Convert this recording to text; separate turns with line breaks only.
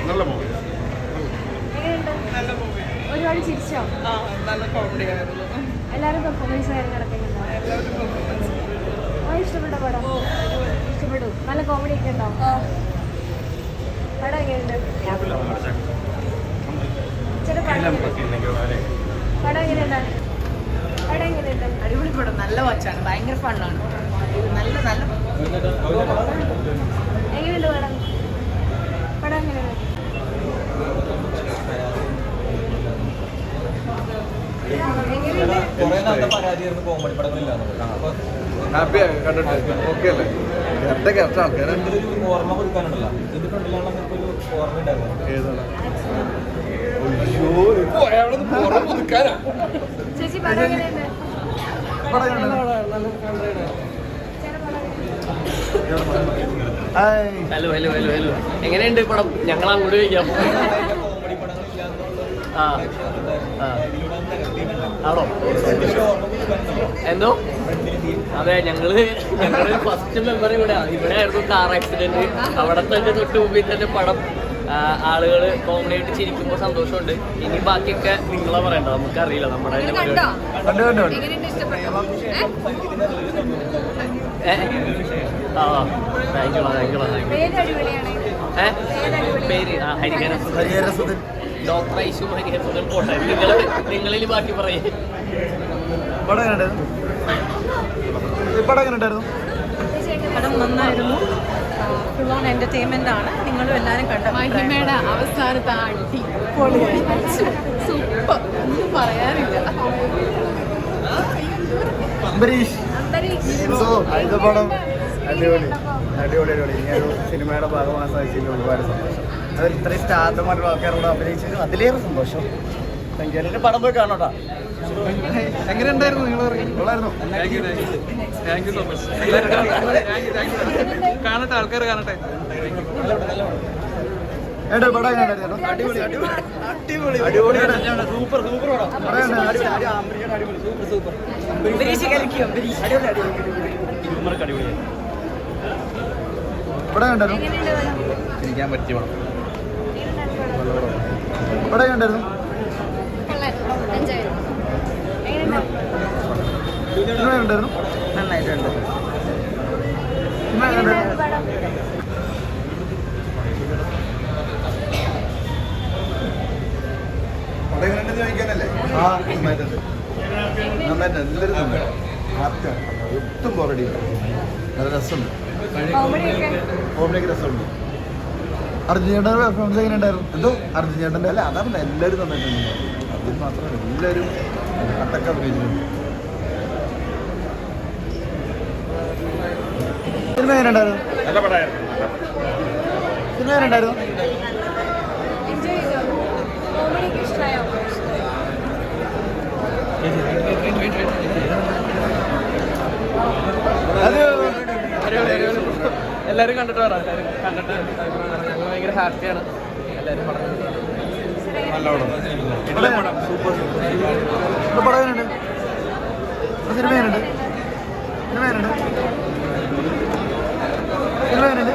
നല്ല മൂവി.
ഒരുപാട് ചിരിച്ചോ?
നല്ല കോമഡി ആയിരുന്നു.
എല്ലാവരും പെർഫോമൻസ് ആയിരുന്നു നടക്കുന്നത്. ഇഷ്ടപ്പെട്ട പടം? ഇഷ്ടപ്പെട്ടു. നല്ല കോമഡി ഒക്കെ ഉണ്ടോ? പടം എങ്ങനെയുണ്ട്? പടം എങ്ങനെയുണ്ട്?
അടിപൊളി പടം, നല്ല വാച്ചാണ്, ഭയങ്കര ഫണ്ണാണ്. നല്ല നല്ല
എങ്ങനെയുണ്ട് പടം? പടം എങ്ങനെയുണ്ട്?
ഹാപ്പി കണ്ടിട്ട് ഓക്കെ അല്ലേ? എന്റെ കറക്റ്റ് ആൾക്കാരെ
ഓർമ്മ കൊടുക്കാനുണ്ടല്ലോ. ഇത് കണ്ടില്ലാണോ ഓർമ്മ ഉണ്ടായിരുന്നു.
ചേച്ചി പടം എങ്ങനെയുണ്ട്?
ഹലോ ഹലോ ഹലോ ഹലോ എങ്ങനെയുണ്ട് പടം? ഞങ്ങൾ അങ്ങോട്ട് ചോദിക്കാം. ആ ആണോ? എന്തോ? അതെ, ഞങ്ങള് ഫസ്റ്റ് മെമ്പർ ഇവിടെ ആയിരുന്നു കാർ ആക്സിഡന്റ്. അവിടെ തന്നെ തൊട്ട് മുമ്പിൽ തന്നെ പടം. ആളുകൾ കോമഡി ആയിട്ട് ചിരിക്കുമ്പോൾ സന്തോഷമുണ്ട്. ഇനി ബാക്കിയൊക്കെ നിങ്ങളാ പറയണ്ട, നമുക്കറിയില്ല. നമ്മുടെ പേര് ഹരിഹരസുധൻ, ഡോക്ടർ ഐശു ഹരിഹരസുധൻ. പോട്ടെ, നിങ്ങളിൽ ബാക്കി പറയേ.
പടം
നന്നായിരുന്നു. ഫുൾ ഓൺ എന്റർടൈൻമെന്റ് ആണ്. നിങ്ങളും എല്ലാവരും കണ്ട മഹിമയുടെ അവസാനത്തെ അടിപൊളിയായി, സൂപ്പർ, ഒന്നും പറയാനില്ല.
അടിപൊളി. ഇങ്ങനൊരു സിനിമയുടെ ഭാഗമാകാൻ സാധിച്ചതിൽ ഒരുപാട് സന്തോഷം. അതിൽ ഇത്രയും സ്റ്റാർമായിട്ടുള്ള ആൾക്കാരോട് അഭിനയിച്ചത് അതിലേറെ സന്തോഷം. Thank you. എൻ്റെ പടം പോയി കാണോട്ടാ.
എങ്ങനെ ഉണ്ടായിരുന്നു? നിങ്ങൾ കൊള്ളായിരുന്നു. Thank you so much. കാണട്ടെ, ആൾക്കാർ കാണട്ടെ.
പടം എങ്ങനെയുണ്ടായിരുന്നു? അടിപൊളി സൂപ്പർ പടം. പടം കണ്ടായിരുന്നു?
ചിരിക്കാൻ പറ്റിയ പടം.
പടം കണ്ടായിരുന്നു? ഉണ്ടായിരുന്നു?
നന്നായിട്ടുണ്ട്.
പടം എങ്ങനെയുണ്ടെന്ന് ചോദിക്കാനല്ലേ? നന്നായിട്ടുണ്ട്. എല്ലാവരും നന്നായി. ഹാപ്പിയാണ്. ഒട്ടും ബോറടിയില്ല. നല്ല രസമുണ്ട്. കോമഡിയൊക്കെ രസമുണ്ട്.
അർജുനേട്ടൻ്റെ പെർഫോമൻസ് എങ്ങനെ ഉണ്ടായിരുന്നു?
എന്തോ
അർജുനേട്ടൻ്റെ
അല്ല, അതാണ് എല്ലാവരും നന്നായിട്ടുണ്ട്. അതിൽ മാത്രമല്ല, എല്ലാവരും കട്ടൊക്കെ അഭിനയിച്ചിട്ടുണ്ട്.
സിനിമ എങ്ങനെ ഉണ്ടായിരുന്നു?
നല്ല പടമായിരുന്നു.
സിനിമ എങ്ങനെ ഉണ്ടായിരുന്നു?
എല്ലാവരും കണ്ടിട്ട് വരാം. കണ്ടിട്ട് ഞങ്ങൾ ഭയങ്കര ഹാപ്പിയാണ്. എല്ലാവരും പടം
നല്ല പടം.
സൂപ്പർ. പടം എങ്ങനെയുണ്ട്? സിനിമ എങ്ങനെയുണ്ട്? സിനിമ എങ്ങനെയുണ്ട്?